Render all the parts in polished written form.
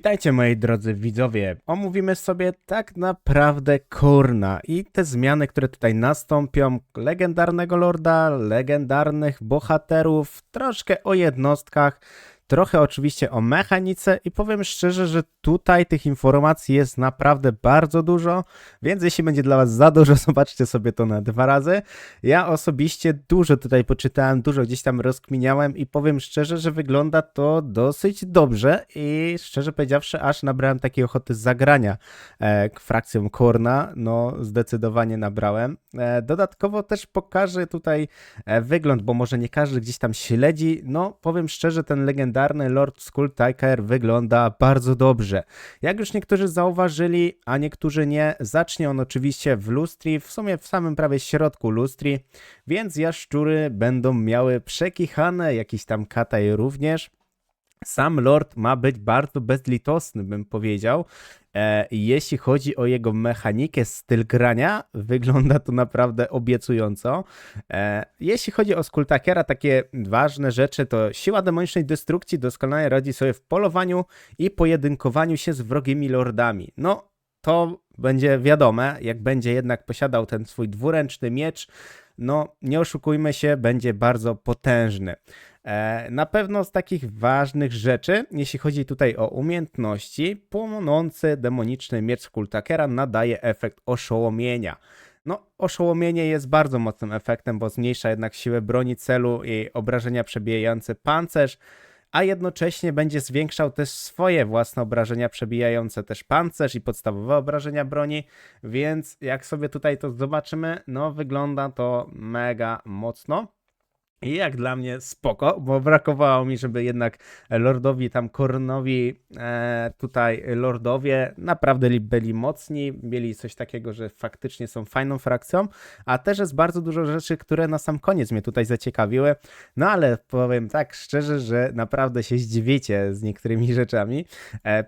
Witajcie moi drodzy widzowie, omówimy sobie tak naprawdę Khorna i te zmiany, które tutaj nastąpią, legendarnego lorda, legendarnych bohaterów, troszkę o jednostkach, trochę oczywiście o mechanice i powiem szczerze, że tutaj tych informacji jest naprawdę bardzo dużo, więc jeśli będzie dla was za dużo, zobaczcie sobie to na 2 razy. Ja osobiście dużo tutaj poczytałem, dużo gdzieś tam rozkminiałem i powiem szczerze, że wygląda to dosyć dobrze i szczerze powiedziawszy, aż nabrałem takiej ochoty zagrania frakcją Khorna, no zdecydowanie nabrałem. Dodatkowo też pokażę tutaj wygląd, bo może nie każdy gdzieś tam śledzi, no powiem szczerze, ten legendarny Lord Skulltiger wygląda bardzo dobrze. Jak już niektórzy zauważyli, a niektórzy nie, zacznie on oczywiście w lustri, w sumie w samym prawie środku lustri, więc jaszczury będą miały przekichane, jakiś tam kataj również. Sam Lord ma być bardzo bezlitosny, bym powiedział. Jeśli chodzi o jego mechanikę, styl grania, wygląda to naprawdę obiecująco. Jeśli chodzi o Skulltigera, takie ważne rzeczy to siła demonicznej destrukcji doskonale radzi sobie w polowaniu i pojedynkowaniu się z wrogimi lordami. No, to będzie wiadome, jak będzie jednak posiadał ten swój dwuręczny miecz, no nie oszukujmy się, będzie bardzo potężny. Na pewno z takich ważnych rzeczy, jeśli chodzi tutaj o umiejętności, płonący demoniczny miecz Skulltigera nadaje efekt oszołomienia. No, oszołomienie jest bardzo mocnym efektem, bo zmniejsza jednak siłę broni, celu i obrażenia przebijające pancerz, a jednocześnie będzie zwiększał też swoje własne obrażenia przebijające też pancerz i podstawowe obrażenia broni, więc jak sobie tutaj to zobaczymy, no wygląda to mega mocno. I jak dla mnie spoko, bo brakowało mi, żeby jednak lordowi tam Khornowi, tutaj lordowie naprawdę byli mocni, mieli coś takiego, że faktycznie są fajną frakcją, a też jest bardzo dużo rzeczy, które na sam koniec mnie tutaj zaciekawiły, no ale powiem tak szczerze, że naprawdę się zdziwicie z niektórymi rzeczami.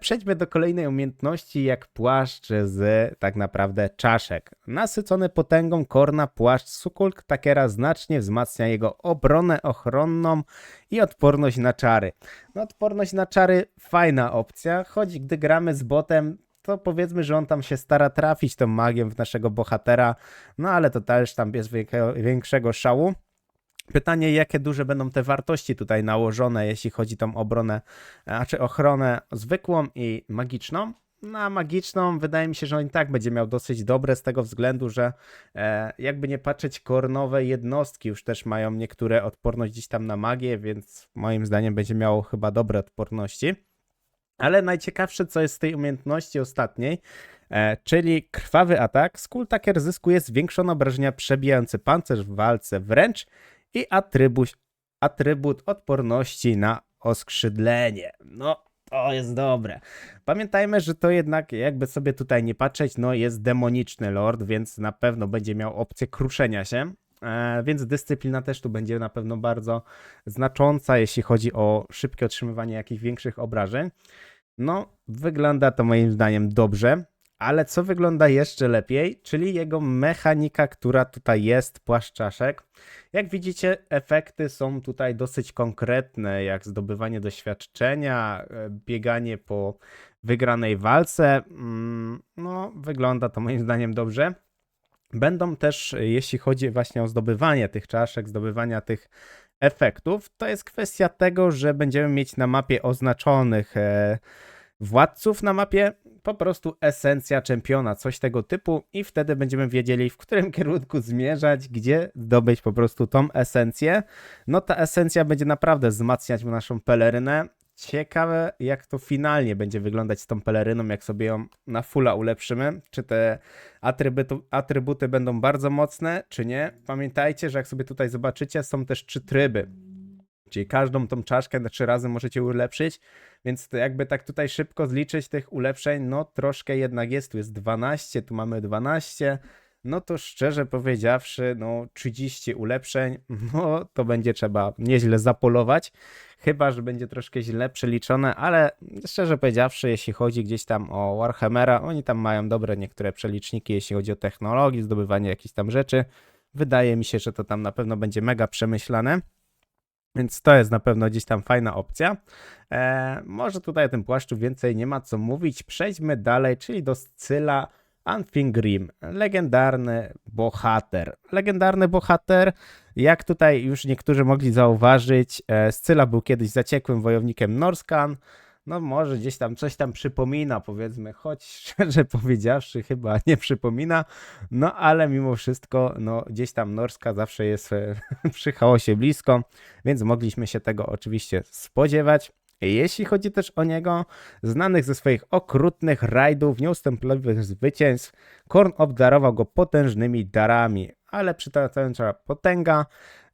Przejdźmy do kolejnej umiejętności, jak płaszcz z tak naprawdę czaszek. Nasycony potęgą Khorna płaszcz Skulltigera znacznie wzmacnia jego obronę ochronną i odporność na czary. No, odporność na czary fajna opcja, choć gdy gramy z botem, to powiedzmy, że on tam się stara trafić tą magią w naszego bohatera, no ale to też tam bez większego szału. Pytanie, jakie duże będą te wartości tutaj nałożone, jeśli chodzi o tą obronę, czy ochronę zwykłą i magiczną. Na magiczną wydaje mi się, że on i tak będzie miał dosyć dobre z tego względu, że jakby nie patrzeć, kornowe jednostki już też mają niektóre odporność gdzieś tam na magię, więc moim zdaniem będzie miało chyba dobre odporności. Ale najciekawsze, co jest z tej umiejętności ostatniej, czyli krwawy atak, Skulltiger zyskuje zwiększone obrażenia przebijające pancerz w walce wręcz i atrybut odporności na oskrzydlenie. No, to jest dobre. Pamiętajmy, że to jednak, jakby sobie tutaj nie patrzeć, no jest demoniczny lord, więc na pewno będzie miał opcję kruszenia się. Więc dyscyplina też tu będzie na pewno bardzo znacząca, jeśli chodzi o szybkie otrzymywanie jakichś większych obrażeń. No, wygląda to moim zdaniem dobrze, ale co wygląda jeszcze lepiej, czyli jego mechanika, która tutaj jest, płaszczaszek. Jak widzicie, efekty są tutaj dosyć konkretne, jak zdobywanie doświadczenia, bieganie po wygranej walce. No, wygląda to moim zdaniem dobrze. Będą też, jeśli chodzi właśnie o zdobywanie tych czaszek, zdobywania tych efektów, to jest kwestia tego, że będziemy mieć na mapie oznaczonych władców na mapie, po prostu esencja czempiona, coś tego typu i wtedy będziemy wiedzieli, w którym kierunku zmierzać, gdzie zdobyć po prostu tą esencję. No ta esencja będzie naprawdę wzmacniać naszą pelerynę. Ciekawe, jak to finalnie będzie wyglądać z tą peleryną, jak sobie ją na fulla ulepszymy. Czy te atrybuty będą bardzo mocne, czy nie. Pamiętajcie, że jak sobie tutaj zobaczycie, są też 3 tryby. Czyli każdą tą czaszkę na 3 razy możecie ulepszyć, więc to jakby tak tutaj szybko zliczyć tych ulepszeń, no troszkę jednak jest. Tu jest 12, tu mamy 12. No to szczerze powiedziawszy, no 30 ulepszeń, no to będzie trzeba nieźle zapolować. Chyba że będzie troszkę źle przeliczone, ale szczerze powiedziawszy, jeśli chodzi gdzieś tam o Warhammera, oni tam mają dobre niektóre przeliczniki, jeśli chodzi o technologię, zdobywanie jakichś tam rzeczy. Wydaje mi się, że to tam na pewno będzie mega przemyślane. Więc to jest na pewno gdzieś tam fajna opcja. Może tutaj o tym płaszczu więcej nie ma co mówić. Przejdźmy dalej, czyli do Scylla Anfingrim. Legendarny bohater. Legendarny bohater, jak tutaj już niektórzy mogli zauważyć, Scylla był kiedyś zaciekłym wojownikiem Norscan. No może gdzieś tam coś tam przypomina, powiedzmy, choć szczerze powiedziawszy chyba nie przypomina, no ale mimo wszystko, no gdzieś tam Norska zawsze jest przy chaosie blisko, więc mogliśmy się tego oczywiście spodziewać. Jeśli chodzi też o niego, znanych ze swoich okrutnych rajdów, nieustępliwych zwycięstw, Korn obdarował go potężnymi darami, ale przytłaczająca potęga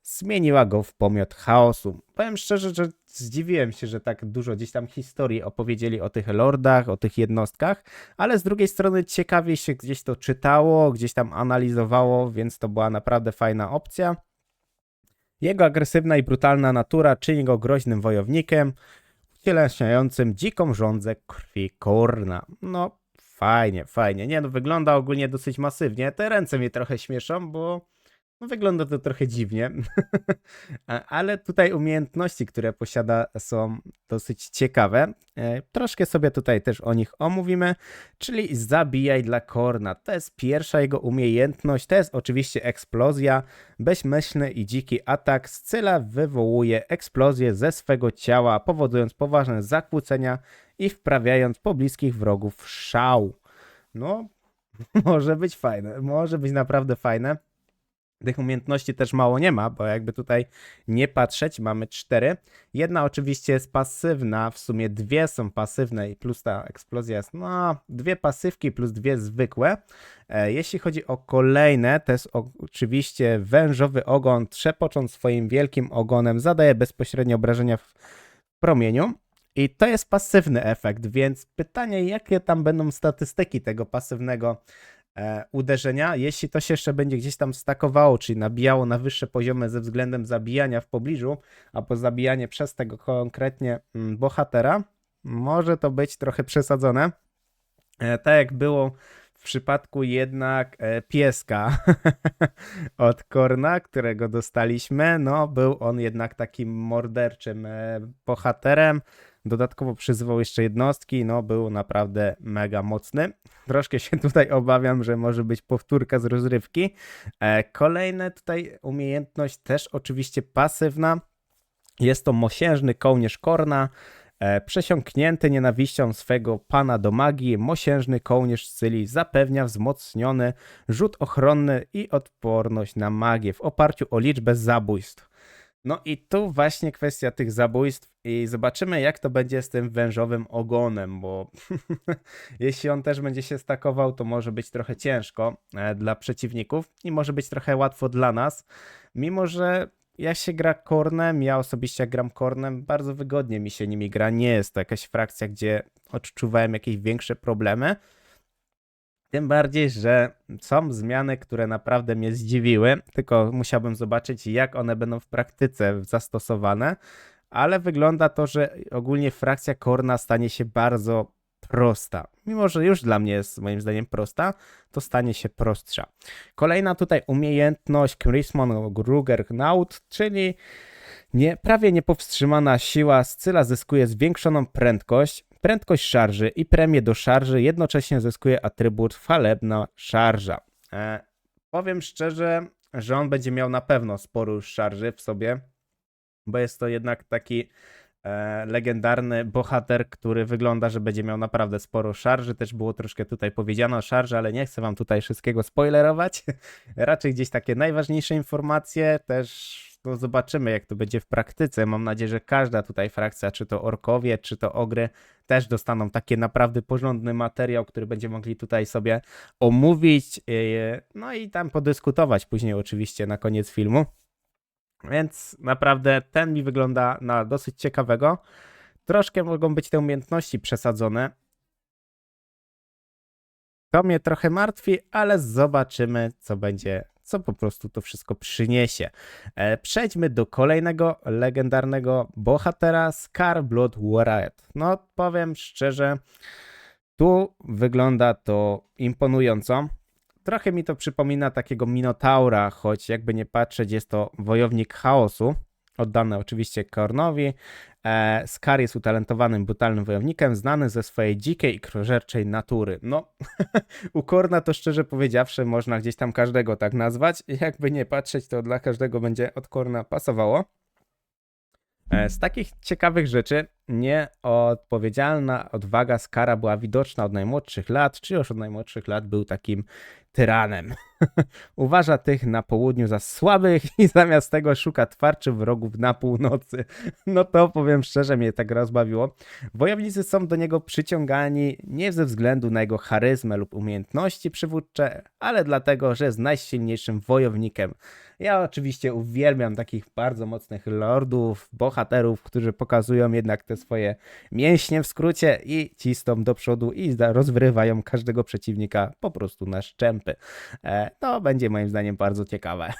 zmieniła go w pomiot chaosu. Powiem szczerze, że zdziwiłem się, że tak dużo gdzieś tam historii opowiedzieli o tych lordach, o tych jednostkach, ale z drugiej strony ciekawie się gdzieś to czytało, gdzieś tam analizowało, więc to była naprawdę fajna opcja. Jego agresywna i brutalna natura czyni go groźnym wojownikiem, wcielającym dziką żądzę krwi Korna. No, fajnie, fajnie. Nie no, wygląda ogólnie dosyć masywnie. Te ręce mnie trochę śmieszą, bo no, wygląda to trochę dziwnie. Ale tutaj umiejętności, które posiada, są dosyć ciekawe. Troszkę sobie tutaj też o nich omówimy, czyli zabijaj dla Korna. To jest pierwsza jego umiejętność, to jest oczywiście eksplozja. Bezmyślny i dziki atak Scylla wywołuje eksplozję ze swego ciała, powodując poważne zakłócenia i wprawiając pobliskich wrogów w szał. No, może być fajne, może być naprawdę fajne. Tych umiejętności też mało nie ma, bo jakby tutaj nie patrzeć, mamy 4. Jedna oczywiście jest pasywna, w sumie 2 są pasywne i plus ta eksplozja jest, no, 2 pasywki plus 2 zwykłe. Jeśli chodzi o kolejne, to jest oczywiście wężowy ogon, trzepocząc swoim wielkim ogonem, zadaje bezpośrednie obrażenia w promieniu. I to jest pasywny efekt, więc pytanie, jakie tam będą statystyki tego pasywnego uderzenia, jeśli to się jeszcze będzie gdzieś tam stakowało, czyli nabijało na wyższe poziomy ze względem zabijania w pobliżu, albo zabijanie przez tego konkretnie bohatera, może to być trochę przesadzone. Tak jak było w przypadku jednak pieska od Korna, którego dostaliśmy, no był on jednak takim morderczym bohaterem. Dodatkowo przyzywał jeszcze jednostki, no był naprawdę mega mocny. Troszkę się tutaj obawiam, że może być powtórka z rozrywki. Kolejna tutaj umiejętność też oczywiście pasywna. Jest to mosiężny kołnierz Korna. Przesiąknięty nienawiścią swego pana do magii, mosiężny kołnierz Scyli zapewnia wzmocniony rzut ochronny i odporność na magię w oparciu o liczbę zabójstw. No i tu właśnie kwestia tych zabójstw i zobaczymy, jak to będzie z tym wężowym ogonem, bo jeśli on też będzie się stakował, to może być trochę ciężko dla przeciwników i może być trochę łatwo dla nas, mimo że jak się gra Kornem, ja osobiście jak gram Kornem, bardzo wygodnie mi się nimi gra, nie jest to jakaś frakcja, gdzie odczuwałem jakieś większe problemy. Tym bardziej, że są zmiany, które naprawdę mnie zdziwiły, tylko musiałbym zobaczyć, jak one będą w praktyce zastosowane, ale wygląda to, że ogólnie frakcja Korna stanie się bardzo prosta. Mimo że już dla mnie jest moim zdaniem prosta, to stanie się prostsza. Kolejna tutaj umiejętność Chrismon Gruggernaut, czyli prawie niepowstrzymana siła Scylla zyskuje zwiększoną prędkość szarży i premię do szarży, jednocześnie zyskuje atrybut falebna szarża. Powiem szczerze, że on będzie miał na pewno sporo już szarży w sobie, bo jest to jednak taki legendarny bohater, który wygląda, że będzie miał naprawdę sporo szarży. Też było troszkę tutaj powiedziano o szarży, ale nie chcę wam tutaj wszystkiego spoilerować. Raczej gdzieś takie najważniejsze informacje, też no zobaczymy, jak to będzie w praktyce. Mam nadzieję, że każda tutaj frakcja, czy to orkowie, czy to ogry, też dostaną taki naprawdę porządny materiał, który będziemy mogli tutaj sobie omówić, no i tam podyskutować później oczywiście na koniec filmu. Więc naprawdę ten mi wygląda na dosyć ciekawego. Troszkę mogą być te umiejętności przesadzone. To mnie trochę martwi, ale zobaczymy, co będzie, co po prostu to wszystko przyniesie. Przejdźmy do kolejnego legendarnego bohatera, Scarblood Warrior. No, powiem szczerze, tu wygląda to imponująco. Trochę mi to przypomina takiego Minotaura, choć jakby nie patrzeć, jest to wojownik chaosu. oddane oczywiście Kornowi. Skar jest utalentowanym, brutalnym wojownikiem, znany ze swojej dzikiej i krwiożerczej natury. No, u Korna to szczerze powiedziawszy można gdzieś tam każdego tak nazwać. Jakby nie patrzeć, to dla każdego będzie od Korna pasowało. Z takich ciekawych rzeczy nieodpowiedzialna odwaga Skara była widoczna od najmłodszych lat, czy już od najmłodszych lat był takim tyranem. Uważa tych na południu za słabych i zamiast tego szuka twarczy wrogów na północy. No to powiem szczerze, mnie tak rozbawiło. Wojownicy są do niego przyciągani nie ze względu na jego charyzmę lub umiejętności przywódcze, ale dlatego, że jest najsilniejszym wojownikiem. Ja oczywiście uwielbiam takich bardzo mocnych lordów, bohaterów, którzy pokazują jednak te swoje mięśnie w skrócie i cisną do przodu i rozwyrywają każdego przeciwnika po prostu na szczępy. To będzie moim zdaniem bardzo ciekawe.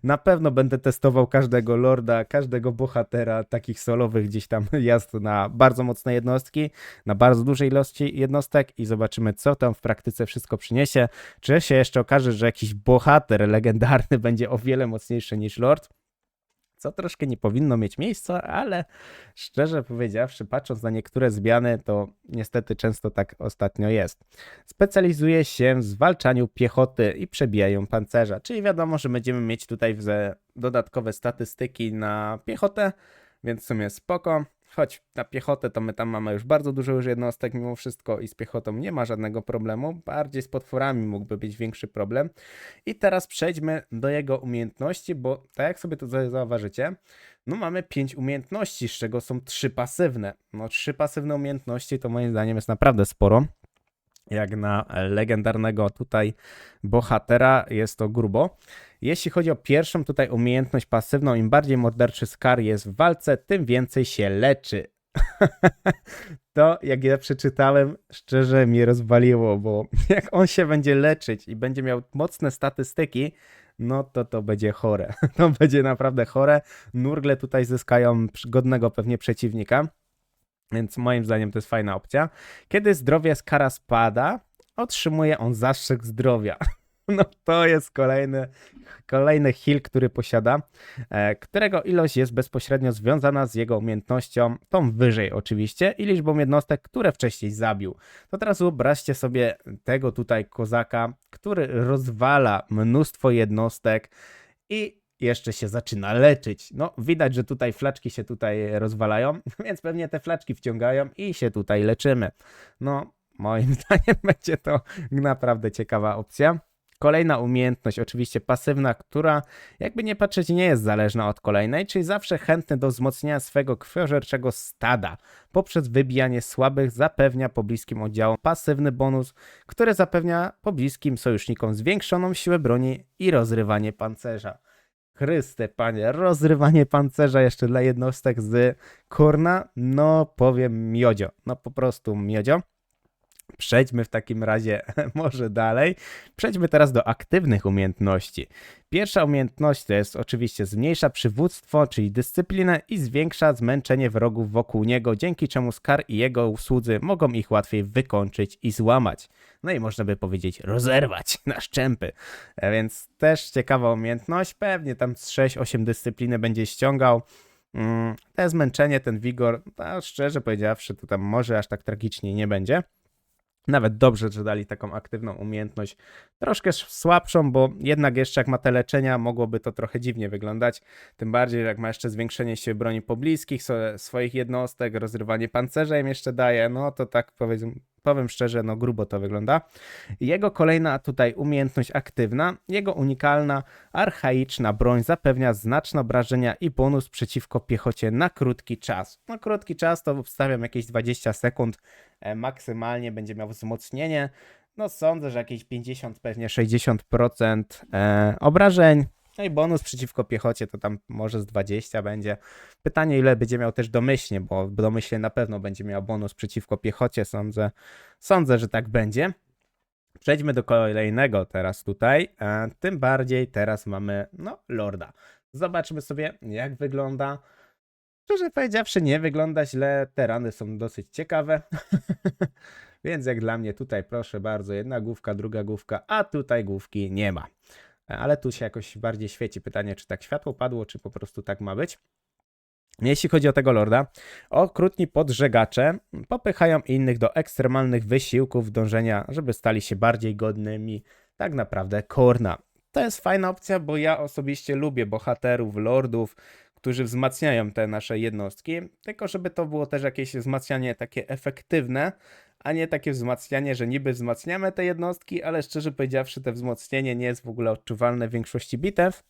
Na pewno będę testował każdego lorda, każdego bohatera takich solowych gdzieś tam jazd na bardzo mocne jednostki, na bardzo dużej ilości jednostek i zobaczymy, co tam w praktyce wszystko przyniesie. Czy się jeszcze okaże, że jakiś bohater legendarny będzie o wiele mocniejszy niż lord? Co troszkę nie powinno mieć miejsca, ale szczerze powiedziawszy, patrząc na niektóre zmiany, to niestety często tak ostatnio jest. Specjalizuje się w zwalczaniu piechoty i przebijają pancerza, czyli wiadomo, że będziemy mieć tutaj dodatkowe statystyki na piechotę, więc w sumie spoko. Choć na piechotę to my tam mamy już bardzo dużo jednostek mimo wszystko i z piechotą nie ma żadnego problemu, bardziej z potworami mógłby być większy problem. I teraz przejdźmy do jego umiejętności, bo tak jak sobie to zauważycie, no mamy 5 umiejętności, z czego są 3 pasywne. No 3 pasywne umiejętności to moim zdaniem jest naprawdę sporo. Jak na legendarnego tutaj bohatera jest to grubo. Jeśli chodzi o pierwszą tutaj umiejętność pasywną, im bardziej morderczy Skar jest w walce, tym więcej się leczy. To jak ja przeczytałem, szczerze mnie rozwaliło, bo jak on się będzie leczyć i będzie miał mocne statystyki, no to będzie chore. To będzie naprawdę chore. Nurgle tutaj zyskają godnego pewnie przeciwnika. Więc moim zdaniem to jest fajna opcja. Kiedy zdrowie Skara spada, otrzymuje on zastrzyk zdrowia. No to jest kolejny heal, który posiada, którego ilość jest bezpośrednio związana z jego umiejętnością, tą wyżej oczywiście, i liczbą jednostek, które wcześniej zabił. To teraz wyobraźcie sobie tego tutaj kozaka, który rozwala mnóstwo jednostek i jeszcze się zaczyna leczyć. No widać, że tutaj flaczki się tutaj rozwalają, więc pewnie te flaczki wciągają i się tutaj leczymy. No moim zdaniem będzie to naprawdę ciekawa opcja. Kolejna umiejętność, oczywiście pasywna, która jakby nie patrzeć nie jest zależna od kolejnej, czyli zawsze chętny do wzmocnienia swego krwiożerczego stada. Poprzez wybijanie słabych zapewnia pobliskim oddziałom pasywny bonus, który zapewnia pobliskim sojusznikom zwiększoną siłę broni i rozrywanie pancerza. Chryste, panie, rozrywanie pancerza jeszcze dla jednostek z Korna, no powiem miodzio, no po prostu miodzio. Przejdźmy w takim razie może dalej. Przejdźmy teraz do aktywnych umiejętności. Pierwsza umiejętność to jest oczywiście zmniejsza przywództwo, czyli dyscyplinę i zwiększa zmęczenie wrogów wokół niego, dzięki czemu Skar i jego usłudzy mogą ich łatwiej wykończyć i złamać. No i można by powiedzieć rozerwać na szczępy. Więc też ciekawa umiejętność, pewnie tam z 6-8 dyscypliny będzie ściągał. To zmęczenie, ten wigor, no, szczerze powiedziawszy, to tam może aż tak tragicznie nie będzie. Nawet dobrze, że dali taką aktywną umiejętność, troszkę słabszą, bo jednak jeszcze jak ma te leczenia, mogłoby to trochę dziwnie wyglądać. Tym bardziej, jak ma jeszcze zwiększenie siły broni pobliskich, swoich jednostek, rozrywanie pancerza im jeszcze daje, no to tak powiem szczerze, no grubo to wygląda. Jego kolejna tutaj umiejętność aktywna, jego unikalna, archaiczna broń zapewnia znaczne obrażenia i bonus przeciwko piechocie na krótki czas. No krótki czas to wstawiam jakieś 20 sekund, maksymalnie będzie miał wzmocnienie. No sądzę, że jakieś 50, pewnie 60% obrażeń. No i bonus przeciwko piechocie to tam może z 20 będzie. Pytanie, ile będzie miał też domyślnie, bo domyślnie na pewno będzie miał bonus przeciwko piechocie. Sądzę, że tak będzie. Przejdźmy do kolejnego teraz tutaj. Tym bardziej teraz mamy, no, Lorda. Zobaczmy sobie, jak wygląda. Szczerze powiedziawszy, nie wygląda źle. Te rany są dosyć ciekawe. Więc jak dla mnie tutaj, proszę bardzo, jedna główka, druga główka, a tutaj główki nie ma. Ale tu się jakoś bardziej świeci. Pytanie, czy tak światło padło, czy po prostu tak ma być. Jeśli chodzi o tego lorda, okrutni podżegacze popychają innych do ekstremalnych wysiłków dążenia, żeby stali się bardziej godnymi tak naprawdę Khorna. To jest fajna opcja, bo ja osobiście lubię bohaterów, lordów, którzy wzmacniają te nasze jednostki, tylko żeby to było też jakieś wzmacnianie takie efektywne, a nie takie wzmacnianie, że niby wzmacniamy te jednostki, ale szczerze powiedziawszy to wzmocnienie nie jest w ogóle odczuwalne w większości bitew.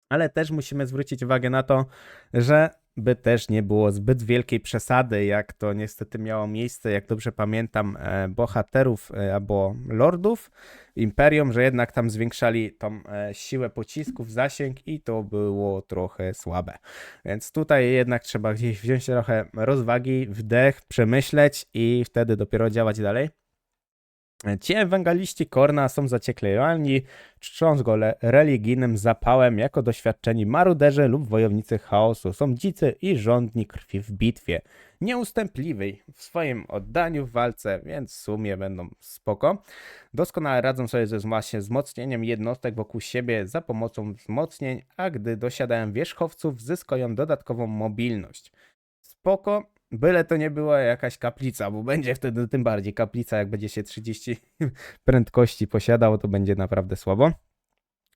Ale też musimy zwrócić uwagę na to, że by też nie było zbyt wielkiej przesady, jak to niestety miało miejsce, jak dobrze pamiętam, bohaterów albo lordów Imperium, że jednak tam zwiększali tą siłę pocisków, zasięg i to było trochę słabe. Więc tutaj jednak trzeba gdzieś wziąć trochę rozwagi, wdech, przemyśleć i wtedy dopiero działać dalej. Ci ewangeliści Khorna są zacieklejani, czcząc go religijnym zapałem jako doświadczeni maruderzy lub wojownicy chaosu. Są dzicy i żądni krwi w bitwie. Nieustępliwi w swoim oddaniu w walce, więc w sumie będą spoko. Doskonale radzą sobie ze właśnie wzmocnieniem jednostek wokół siebie za pomocą wzmocnień, a gdy dosiadają wierzchowców, zyskują dodatkową mobilność. Spoko. Byle to nie była jakaś kaplica, bo będzie wtedy tym bardziej kaplica, jak będzie się 30 prędkości posiadało, to będzie naprawdę słabo.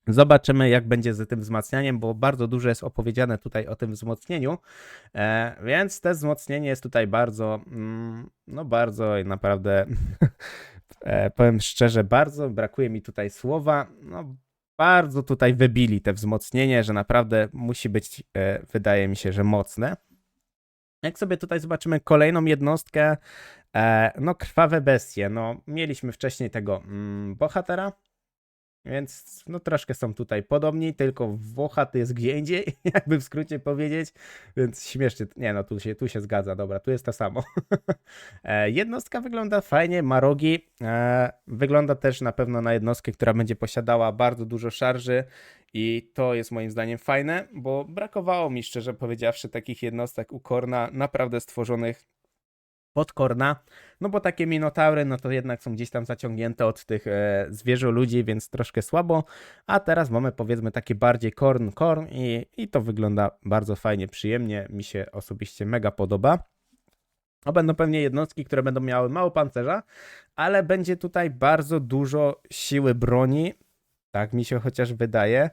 Zobaczymy, jak będzie z tym wzmacnianiem, bo bardzo dużo jest opowiedziane tutaj o tym wzmocnieniu, więc to wzmocnienie jest tutaj bardzo, no bardzo i naprawdę, powiem szczerze, bardzo brakuje mi tutaj słowa, no bardzo tutaj wybili te wzmocnienie, że naprawdę musi być, wydaje mi się, że mocne. Jak sobie tutaj zobaczymy kolejną jednostkę, no krwawe bestie, no mieliśmy wcześniej tego bohatera, więc no troszkę są tutaj podobni, tylko włochaty jest gdzie indziej, jakby w skrócie powiedzieć, więc śmiesznie, nie no tu się zgadza, dobra, tu jest to samo. Jednostka wygląda fajnie, ma rogi, wygląda też na pewno na jednostkę, która będzie posiadała bardzo dużo szarży i to jest moim zdaniem fajne, bo brakowało mi szczerze powiedziawszy takich jednostek u Khorna naprawdę stworzonych pod Khorna, no bo takie minotaury, no to jednak są gdzieś tam zaciągnięte od tych zwierzę ludzi, więc troszkę słabo, a teraz mamy powiedzmy takie bardziej Khorn i to wygląda bardzo fajnie, przyjemnie, mi się osobiście mega podoba. Będą pewnie jednostki, które będą miały mało pancerza, ale będzie tutaj bardzo dużo siły broni, tak mi się chociaż wydaje.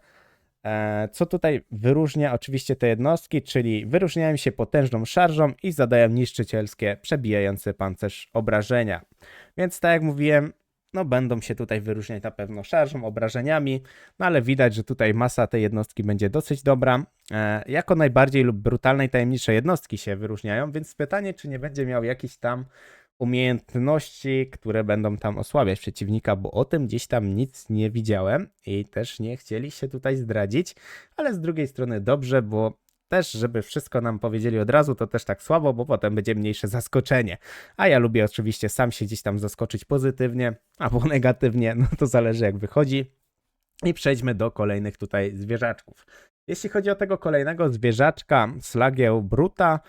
Co tutaj wyróżnia oczywiście te jednostki, czyli wyróżniają się potężną szarżą i zadają niszczycielskie, przebijające pancerz obrażenia. Więc tak jak mówiłem, no będą się tutaj wyróżniać na pewno szarżą, obrażeniami, no ale widać, że tutaj masa tej jednostki będzie dosyć dobra. Jako najbardziej lub brutalnej tajemnicze jednostki się wyróżniają, więc pytanie, czy nie będzie miał jakiś tam umiejętności, które będą tam osłabiać przeciwnika, bo o tym gdzieś tam nic nie widziałem i też nie chcieli się tutaj zdradzić, ale z drugiej strony dobrze, bo też, żeby wszystko nam powiedzieli od razu, to też tak słabo, bo potem będzie mniejsze zaskoczenie. A ja lubię oczywiście sam się gdzieś tam zaskoczyć pozytywnie, albo negatywnie, no to zależy jak wychodzi. I przejdźmy do kolejnych tutaj zwierzaczków. Jeśli chodzi o tego kolejnego zwierzaczka, Slagieł Bruta,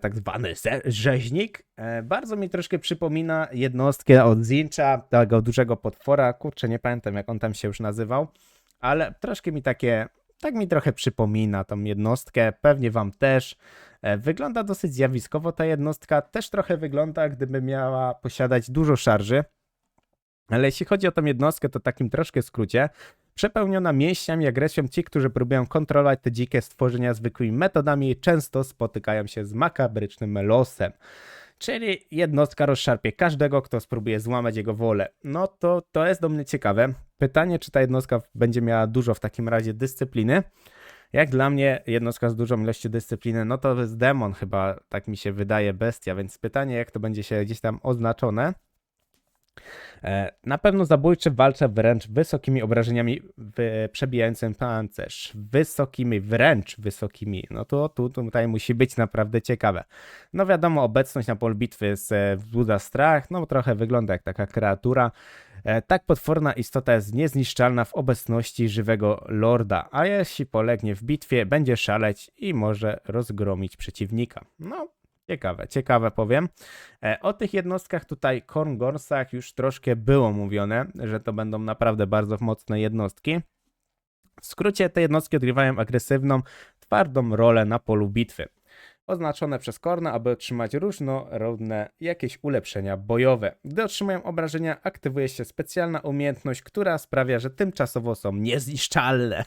tak zwany rzeźnik, bardzo mi troszkę przypomina jednostkę od Zincha, tego dużego potwora, kurczę nie pamiętam jak on tam się już nazywał, ale troszkę mi takie, tak mi trochę przypomina tą jednostkę, pewnie wam też. Wygląda dosyć zjawiskowo ta jednostka, też trochę wygląda gdyby miała posiadać dużo szarży, ale jeśli chodzi o tą jednostkę, to takim troszkę skrócie, przepełniona mięśniami i agresją, ci, którzy próbują kontrolować te dzikie stworzenia zwykłymi metodami, często spotykają się z makabrycznym losem. Czyli jednostka rozszarpie każdego, kto spróbuje złamać jego wolę. No to jest do mnie ciekawe. Pytanie, czy ta jednostka będzie miała dużo w takim razie dyscypliny. Jak dla mnie jednostka z dużą ilością dyscypliny, no to jest demon chyba, tak mi się wydaje, bestia, więc pytanie, jak to będzie się gdzieś tam oznaczone. Na pewno zabójczy walczy wręcz wysokimi obrażeniami przebijającym pancerz. Wręcz wysokimi. No to tutaj musi być naprawdę ciekawe. No wiadomo, obecność na polu bitwy wzbudza strach, no trochę wygląda jak taka kreatura. Tak potworna istota jest niezniszczalna w obecności żywego lorda, a jeśli polegnie w bitwie, będzie szaleć i może rozgromić przeciwnika. No, ciekawe powiem. O tych jednostkach tutaj Khorngornsach już troszkę było mówione, że to będą naprawdę bardzo mocne jednostki. W skrócie te jednostki odgrywają agresywną, twardą rolę na polu bitwy. Oznaczone przez Korna, aby otrzymać różnorodne jakieś ulepszenia bojowe. Gdy otrzymują obrażenia, aktywuje się specjalna umiejętność, która sprawia, że tymczasowo są niezniszczalne.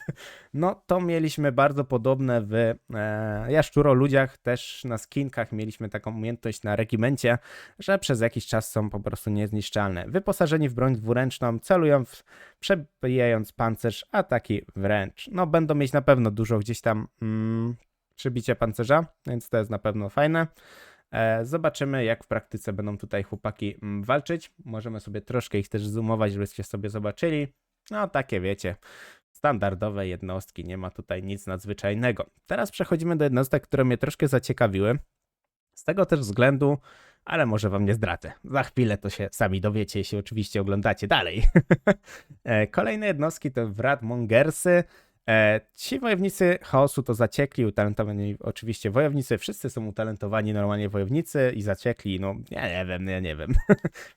No to mieliśmy bardzo podobne w Jaszczuroludziach, też na skinkach mieliśmy taką umiejętność na regimencie, że przez jakiś czas są po prostu niezniszczalne. Wyposażeni w broń dwuręczną, celują przebijając pancerz, ataki wręcz. No będą mieć na pewno dużo gdzieś tam przybicie pancerza, więc to jest na pewno fajne. Zobaczymy, jak w praktyce będą tutaj chłopaki walczyć. Możemy sobie troszkę ich też zoomować, żebyście sobie zobaczyli. No takie wiecie, standardowe jednostki, nie ma tutaj nic nadzwyczajnego. Teraz przechodzimy do jednostek, które mnie troszkę zaciekawiły. Z tego też względu, ale może wam nie zdradzę. Za chwilę to się sami dowiecie, jeśli oczywiście oglądacie dalej. Kolejne jednostki to Wratmongersy. Ci wojownicy chaosu to zaciekli, utalentowani oczywiście wojownicy, wszyscy są utalentowani normalnie wojownicy i zaciekli, no ja nie wiem.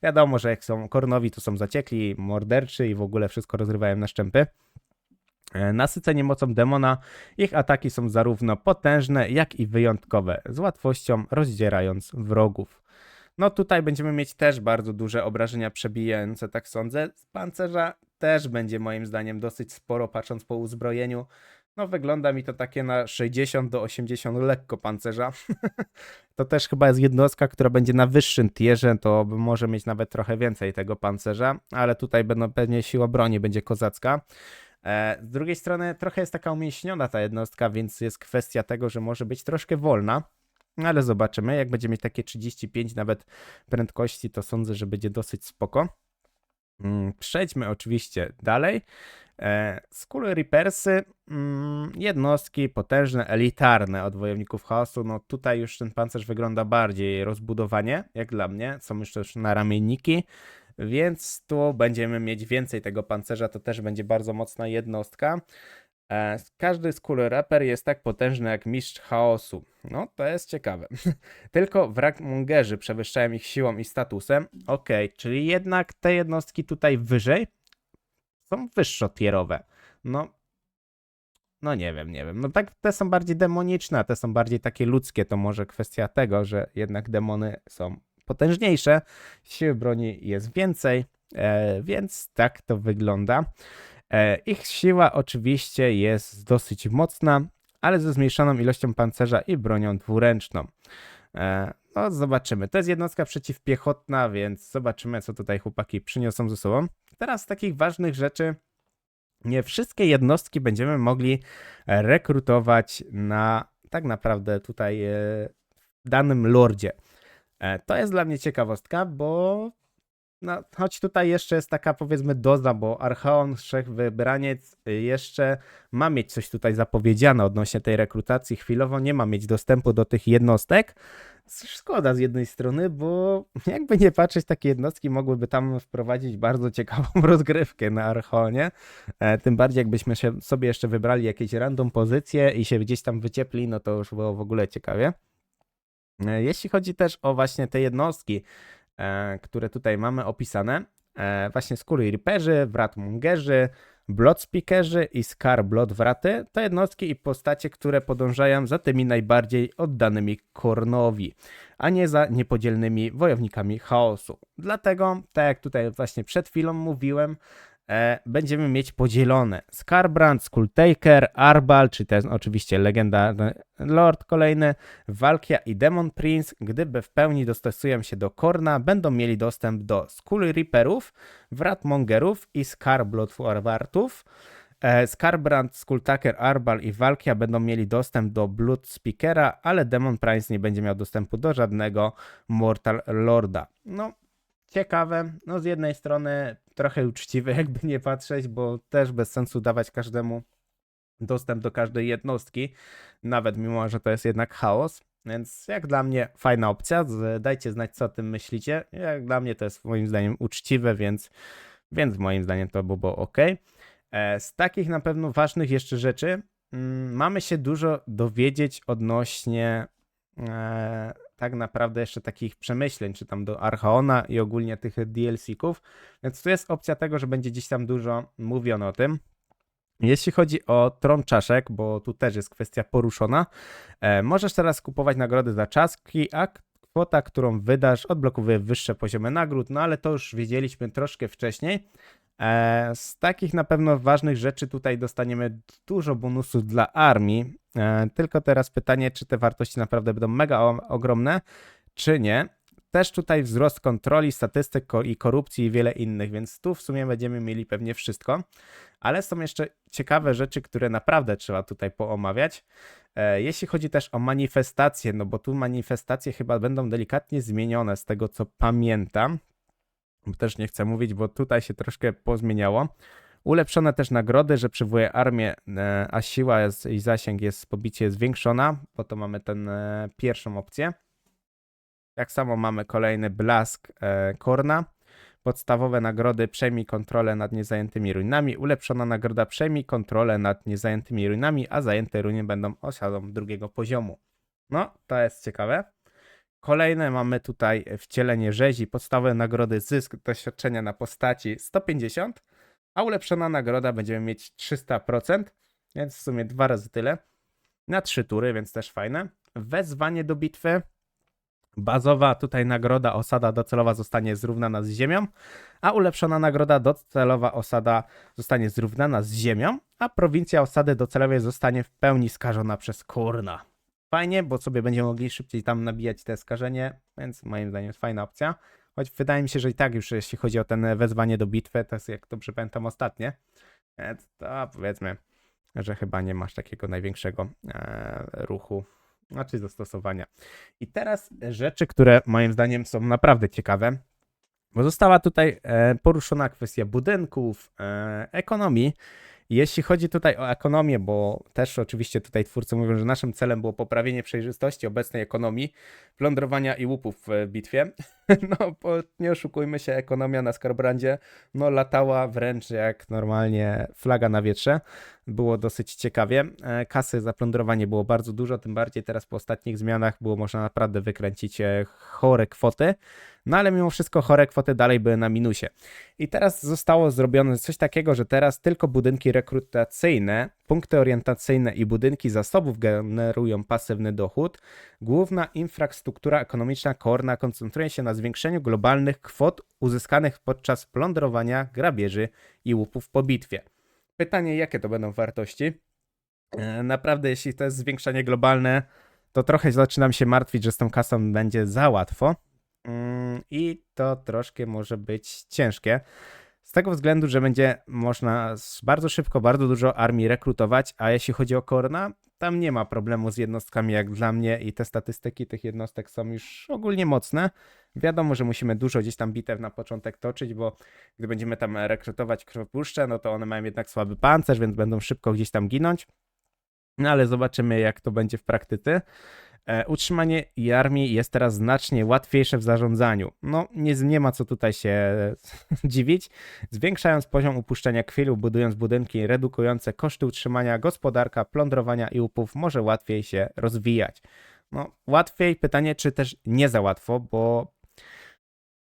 Wiadomo, że jak są kornowi, to są zaciekli, morderczy i w ogóle wszystko rozrywają na szczępy. Nasyceni mocą demona, ich ataki są zarówno potężne, jak i wyjątkowe, z łatwością rozdzierając wrogów. No tutaj będziemy mieć też bardzo duże obrażenia przebijające, tak sądzę. Z pancerza też będzie moim zdaniem dosyć sporo, patrząc po uzbrojeniu. No wygląda mi to takie na 60 do 80 lekko pancerza. To też chyba jest jednostka, która będzie na wyższym tierze, to może mieć nawet trochę więcej tego pancerza, ale tutaj będą pewnie siła broni będzie kozacka. Z drugiej strony trochę jest taka umięśniona ta jednostka, więc jest kwestia tego, że może być troszkę wolna. Ale zobaczymy, jak będzie mieć takie 35 nawet prędkości, to sądzę, że będzie dosyć spoko. Przejdźmy oczywiście dalej. Skull Reapersy, jednostki potężne, elitarne od wojowników chaosu. No tutaj już ten pancerz wygląda bardziej rozbudowanie, jak dla mnie. Są już też na ramienniki, więc tu będziemy mieć więcej tego pancerza. To też będzie bardzo mocna jednostka. Każdy Skull Reaper jest tak potężny jak mistrz chaosu. No, to jest ciekawe. Tylko Wratmongerzy przewyższają ich siłą i statusem. Okej, czyli jednak te jednostki tutaj wyżej są wyższotierowe. No nie wiem. No tak, te są bardziej demoniczne, a te są bardziej takie ludzkie. To może kwestia tego, że jednak demony są potężniejsze, siły broni jest więcej, więc tak to wygląda. Ich siła oczywiście jest dosyć mocna, ale ze zmniejszoną ilością pancerza i bronią dwuręczną. No zobaczymy. To jest jednostka przeciwpiechotna, więc zobaczymy, co tutaj chłopaki przyniosą ze sobą. Teraz z takich ważnych rzeczy, nie wszystkie jednostki będziemy mogli rekrutować na tak naprawdę tutaj w danym lordzie. To jest dla mnie ciekawostka, bo no, choć tutaj jeszcze jest taka powiedzmy doza, bo Archaon, Wszechwybraniec jeszcze ma mieć coś tutaj zapowiedziane odnośnie tej rekrutacji. Chwilowo nie ma mieć dostępu do tych jednostek. Szkoda z jednej strony, bo jakby nie patrzeć, takie jednostki mogłyby tam wprowadzić bardzo ciekawą rozgrywkę na Archaonie. Tym bardziej jakbyśmy sobie jeszcze wybrali jakieś random pozycje i się gdzieś tam wyciepli, no to już było w ogóle ciekawie. Jeśli chodzi też o właśnie te jednostki, które tutaj mamy opisane, właśnie Skull Reaperzy, Wratmongerzy, Bloodspeakerzy i Scar Bloodwraty to jednostki i postacie, które podążają za tymi najbardziej oddanymi Khornowi, a nie za niepodzielnymi wojownikami chaosu. Dlatego, tak jak tutaj właśnie przed chwilą mówiłem, będziemy mieć podzielone Skarbrand, Skulltaker, Arbal, czy ten oczywiście legendarny Lord kolejny, Valkia i Demon Prince, gdyby w pełni dostosują się do Khorna, będą mieli dostęp do Skull Reaperów, Wratmongerów i Scar Bloodwartów. Skarbrand, Skulltaker, Arbal i Valkia będą mieli dostęp do Bloodspeakera, ale Demon Prince nie będzie miał dostępu do żadnego Mortal Lorda. No, ciekawe, no z jednej strony trochę uczciwe, jakby nie patrzeć, bo też bez sensu dawać każdemu dostęp do każdej jednostki, nawet mimo, że to jest jednak chaos, więc jak dla mnie fajna opcja, dajcie znać, co o tym myślicie. Jak dla mnie to jest moim zdaniem uczciwe, więc moim zdaniem to by było ok. Z takich na pewno ważnych jeszcze rzeczy mamy się dużo dowiedzieć odnośnie tak naprawdę jeszcze takich przemyśleń, czy tam do Archaona i ogólnie tych DLC-ków, więc tu jest opcja tego, że będzie gdzieś tam dużo mówiono o tym. Jeśli chodzi o tron czaszek, bo tu też jest kwestia poruszona, możesz teraz kupować nagrody za czaski, a kwota, którą wydasz, odblokowuje wyższe poziomy nagród, no ale to już wiedzieliśmy troszkę wcześniej. Z takich na pewno ważnych rzeczy tutaj dostaniemy dużo bonusów dla armii, tylko teraz pytanie, czy te wartości naprawdę będą mega ogromne, czy nie. Też tutaj wzrost kontroli, statystyk i korupcji i wiele innych, więc tu w sumie będziemy mieli pewnie wszystko. Ale są jeszcze ciekawe rzeczy, które naprawdę trzeba tutaj poomawiać. Jeśli chodzi też o manifestacje, no bo tu manifestacje chyba będą delikatnie zmienione z tego co pamiętam. Też nie chcę mówić, bo tutaj się troszkę pozmieniało. Ulepszone też nagrody, że przywołuje armię, a siła i zasięg jest, pobicie jest zwiększona, bo to mamy tę pierwszą opcję. Tak samo mamy kolejny blask Korna. Podstawowe nagrody przejmij kontrolę nad niezajętymi ruinami. Ulepszona nagroda przejmij kontrolę nad niezajętymi ruinami, a zajęte ruiny będą osadą drugiego poziomu. No, to jest ciekawe. Kolejne mamy tutaj wcielenie rzezi. Podstawowe nagrody zysk doświadczenia na postaci 150, a ulepszona nagroda będziemy mieć 300%, więc w sumie 2 razy tyle. Na 3 tury, więc też fajne. Wezwanie do bitwy. Bazowa tutaj nagroda osada docelowa zostanie zrównana z ziemią, a ulepszona nagroda docelowa osada zostanie zrównana z ziemią, a prowincja osady docelowej zostanie w pełni skażona przez Kurna. Fajnie, bo sobie będziemy mogli szybciej tam nabijać te skażenie, więc moim zdaniem jest fajna opcja. Choć wydaje mi się, że i tak już jeśli chodzi o ten wezwanie do bitwy, to jest jak dobrze pamiętam ostatnie, to powiedzmy, że chyba nie masz takiego największego ruchu, znaczy zastosowania. I teraz rzeczy, które moim zdaniem są naprawdę ciekawe, bo została tutaj poruszona kwestia budynków, ekonomii. Jeśli chodzi tutaj o ekonomię, bo też oczywiście tutaj twórcy mówią, że naszym celem było poprawienie przejrzystości obecnej ekonomii, plądrowania i łupów w bitwie. No, bo nie oszukujmy się, ekonomia na Scarbrandzie no latała wręcz jak normalnie flaga na wietrze. Było dosyć ciekawie. Kasy za plądrowanie było bardzo dużo, tym bardziej teraz po ostatnich zmianach było można naprawdę wykręcić chore kwoty. No ale mimo wszystko chore kwoty dalej były na minusie. I teraz zostało zrobione coś takiego, że teraz tylko budynki rekrutacyjne, punkty orientacyjne i budynki zasobów generują pasywny dochód. Główna infrastruktura ekonomiczna Korna koncentruje się na zwiększeniu globalnych kwot uzyskanych podczas plądrowania, grabieży i łupów po bitwie. Pytanie, jakie to będą wartości? Naprawdę, jeśli to jest zwiększanie globalne, to trochę zaczynam się martwić, że z tą kasą będzie za łatwo. I to troszkę może być ciężkie. Z tego względu, że będzie można bardzo szybko, bardzo dużo armii rekrutować, a jeśli chodzi o Korna, tam nie ma problemu z jednostkami jak dla mnie i te statystyki tych jednostek są już ogólnie mocne. Wiadomo, że musimy dużo gdzieś tam bitew na początek toczyć, bo gdy będziemy tam rekrutować krwopuszcze, no to one mają jednak słaby pancerz, więc będą szybko gdzieś tam ginąć. No ale zobaczymy, jak to będzie w praktyce. Utrzymanie i armii jest teraz znacznie łatwiejsze w zarządzaniu. No, nie ma co tutaj się dziwić. Zwiększając poziom upuszczenia krwi lub budując budynki redukujące koszty utrzymania, gospodarka, plądrowania i łupów może łatwiej się rozwijać. No, łatwiej, pytanie, czy też nie za łatwo, bo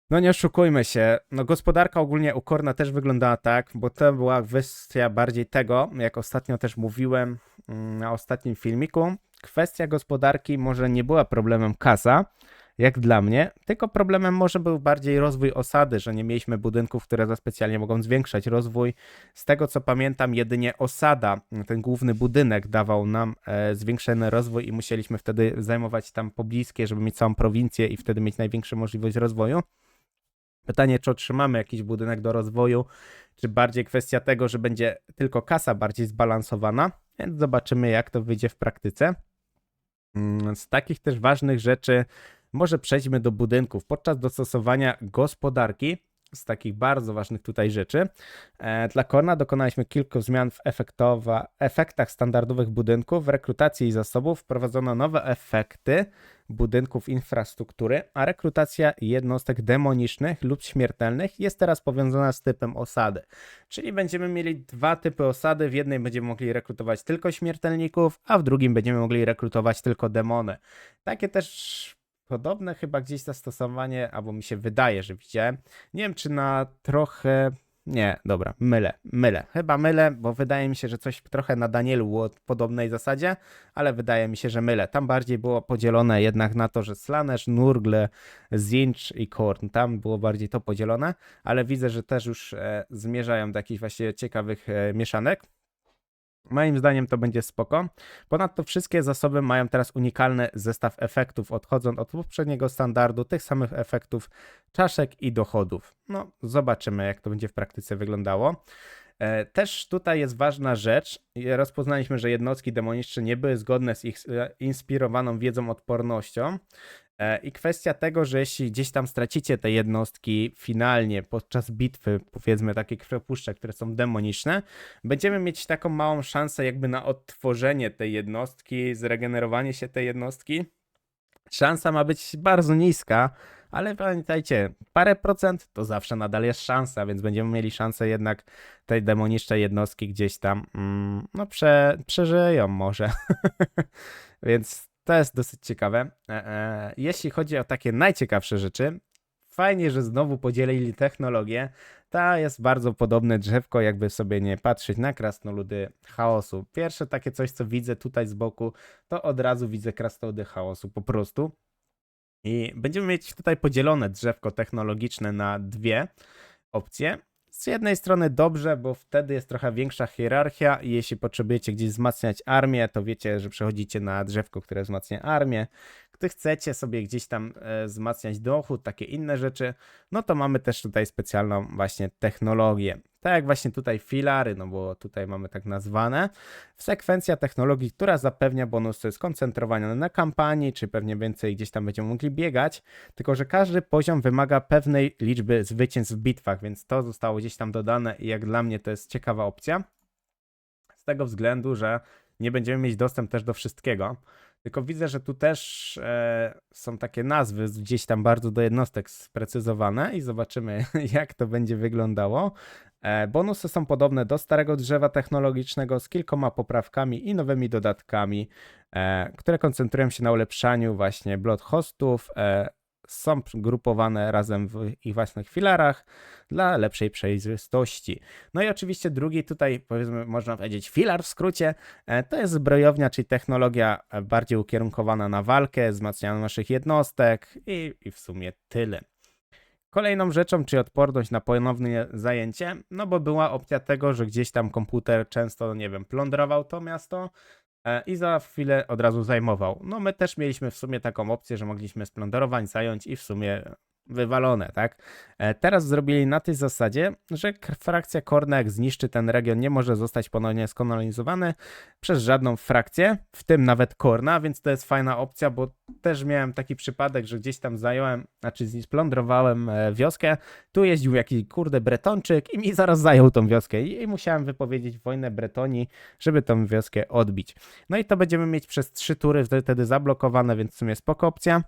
no nie oszukujmy się, no gospodarka ogólnie u Korna też wyglądała tak, bo to była kwestia bardziej tego, jak ostatnio też mówiłem na ostatnim filmiku, kwestia gospodarki może nie była problemem kasa, jak dla mnie, tylko problemem może był bardziej rozwój osady, że nie mieliśmy budynków, które za specjalnie mogą zwiększać rozwój. Z tego co pamiętam, jedynie osada, ten główny budynek dawał nam zwiększony rozwój i musieliśmy wtedy zajmować tam pobliskie, żeby mieć całą prowincję i wtedy mieć największą możliwość rozwoju. Pytanie, czy otrzymamy jakiś budynek do rozwoju, czy bardziej kwestia tego, że będzie tylko kasa bardziej zbalansowana, więc zobaczymy, jak to wyjdzie w praktyce. Z takich też ważnych rzeczy może przejdźmy do budynków. Podczas dostosowania gospodarki, z takich bardzo ważnych tutaj rzeczy, dla Korna dokonaliśmy kilku zmian w efektach standardowych budynków, w rekrutacji i zasobów wprowadzono nowe efekty budynków infrastruktury, a rekrutacja jednostek demonicznych lub śmiertelnych jest teraz powiązana z typem osady. Czyli będziemy mieli 2 typy osady, w jednej będziemy mogli rekrutować tylko śmiertelników, a w drugim będziemy mogli rekrutować tylko demony. Takie też podobne chyba gdzieś zastosowanie, albo mi się wydaje, że widziałem. Nie wiem, czy na trochę Nie, dobra, mylę. Chyba mylę, bo wydaje mi się, że coś trochę na Danielu było w podobnej zasadzie, ale wydaje mi się, że mylę. Tam bardziej było podzielone jednak na to, że Slaanesh, Nurgle, Tzeentch i Khorne. Tam było bardziej to podzielone, ale widzę, że też już zmierzają do jakichś właśnie ciekawych mieszanek. Moim zdaniem to będzie spoko. Ponadto wszystkie zasoby mają teraz unikalny zestaw efektów, odchodząc od poprzedniego standardu, tych samych efektów czaszek i dochodów. No, zobaczymy, jak to będzie w praktyce wyglądało. Też tutaj jest ważna rzecz. Rozpoznaliśmy, że jednostki demoniczne nie były zgodne z ich inspirowaną wiedzą odpornością. I kwestia tego, że jeśli gdzieś tam stracicie te jednostki finalnie podczas bitwy, powiedzmy takie krwopuszcze, które są demoniczne, będziemy mieć taką małą szansę jakby na odtworzenie tej jednostki, zregenerowanie się tej jednostki. Szansa ma być bardzo niska, ale pamiętajcie, parę procent to zawsze nadal jest szansa, więc będziemy mieli szansę jednak tej demonicznej jednostki gdzieś tam, no przeżyją może. Więc to jest dosyć ciekawe. Jeśli chodzi o takie najciekawsze rzeczy, fajnie, że znowu podzielili technologię. Ta jest bardzo podobne drzewko, jakby sobie nie patrzeć na krasnoludy chaosu. Pierwsze takie coś, co widzę tutaj z boku, to od razu widzę krasnoludy chaosu po prostu. I będziemy mieć tutaj podzielone drzewko technologiczne na dwie opcje. Z jednej strony dobrze, bo wtedy jest trochę większa hierarchia i jeśli potrzebujecie gdzieś wzmacniać armię, to wiecie, że przechodzicie na drzewko, które wzmacnia armię. Gdy chcecie sobie gdzieś tam wzmacniać dochód, takie inne rzeczy, no to mamy też tutaj specjalną właśnie technologię. Tak jak właśnie tutaj filary, no bo tutaj mamy tak nazwane. Sekwencja technologii, która zapewnia bonusy skoncentrowane na kampanii, czy pewnie więcej gdzieś tam będziemy mogli biegać, tylko że każdy poziom wymaga pewnej liczby zwycięstw w bitwach, więc to zostało gdzieś tam dodane i jak dla mnie to jest ciekawa opcja. Z tego względu, że nie będziemy mieć dostęp też do wszystkiego. Tylko widzę, że tu też są takie nazwy gdzieś tam bardzo do jednostek sprecyzowane i zobaczymy, jak to będzie wyglądało. Bonusy są podobne do starego drzewa technologicznego z kilkoma poprawkami i nowymi dodatkami, które koncentrują się na ulepszaniu właśnie blood hostów. Są grupowane razem w ich własnych filarach dla lepszej przejrzystości. No i oczywiście drugi tutaj, powiedzmy, można powiedzieć filar w skrócie, to jest zbrojownia, czyli technologia bardziej ukierunkowana na walkę, wzmacnianie naszych jednostek i w sumie tyle. Kolejną rzeczą, czy odporność na ponowne zajęcie, no bo była opcja tego, że gdzieś tam komputer często, nie wiem, plądrował to miasto i za chwilę od razu zajmował. No my też mieliśmy w sumie taką opcję, że mogliśmy splądrować, zająć i w sumie wywalone, tak? Teraz zrobili na tej zasadzie, że frakcja Khorne, jak zniszczy ten region, nie może zostać ponownie skolonizowany przez żadną frakcję, w tym nawet Khorna, więc to jest fajna opcja, bo też miałem taki przypadek, że gdzieś tam zająłem, znaczy splądrowałem wioskę, tu jeździł jakiś kurde Bretonczyk i mi zaraz zajął tą wioskę i musiałem wypowiedzieć wojnę Bretonii, żeby tą wioskę odbić. No i to będziemy mieć przez 3 tury wtedy zablokowane, więc w sumie spoko opcja.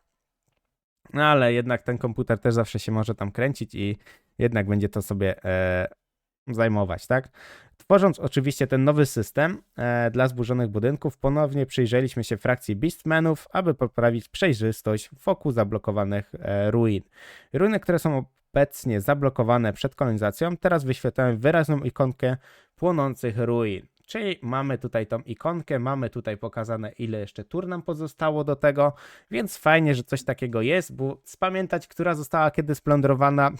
No ale jednak ten komputer też zawsze się może tam kręcić i jednak będzie to sobie zajmować, tak? Tworząc oczywiście ten nowy system dla zburzonych budynków, ponownie przyjrzeliśmy się frakcji Beastmenów, aby poprawić przejrzystość wokół zablokowanych ruin. Ruiny, które są obecnie zablokowane przed kolonizacją, teraz wyświetlają wyraźną ikonkę płonących ruin. Czyli mamy tutaj tą ikonkę, mamy tutaj pokazane, ile jeszcze tur nam pozostało do tego, więc fajnie, że coś takiego jest, bo spamiętać, która została kiedy splądrowana,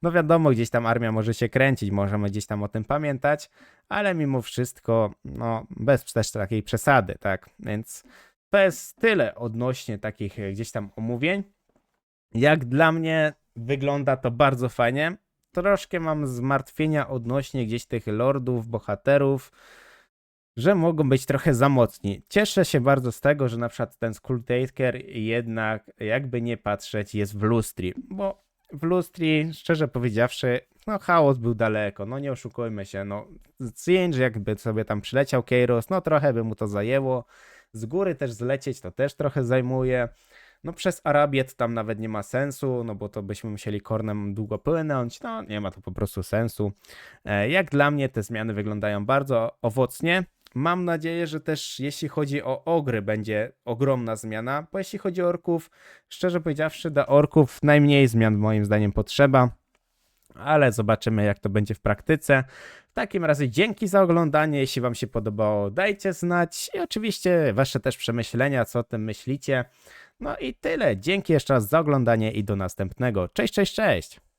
no wiadomo, gdzieś tam armia może się kręcić, możemy gdzieś tam o tym pamiętać, ale mimo wszystko, no bez też takiej przesady, tak, więc to jest tyle odnośnie takich gdzieś tam omówień. Jak dla mnie wygląda to bardzo fajnie. Troszkę mam zmartwienia odnośnie gdzieś tych lordów, bohaterów, że mogą być trochę za mocni. Cieszę się bardzo z tego, że na przykład ten Skulltaker jednak, jakby nie patrzeć, jest w Lustri, bo w Lustri, szczerze powiedziawszy, no chaos był daleko, no nie oszukujmy się, no Tzeentch jakby sobie tam przyleciał Kairos, no trochę by mu to zajęło, z góry też zlecieć to też trochę zajmuje. No przez Arabię to tam nawet nie ma sensu, no bo to byśmy musieli Khornem długo płynąć, no nie ma to po prostu sensu. Jak dla mnie te zmiany wyglądają bardzo owocnie. Mam nadzieję, że też jeśli chodzi o ogry będzie ogromna zmiana, bo jeśli chodzi o orków, szczerze powiedziawszy, dla orków najmniej zmian moim zdaniem potrzeba. ale zobaczymy jak to będzie w praktyce. W takim razie dzięki za oglądanie, jeśli wam się podobało dajcie znać i oczywiście wasze też przemyślenia, co o tym myślicie. No i tyle, dzięki jeszcze raz za oglądanie i do następnego. Cześć, cześć, cześć!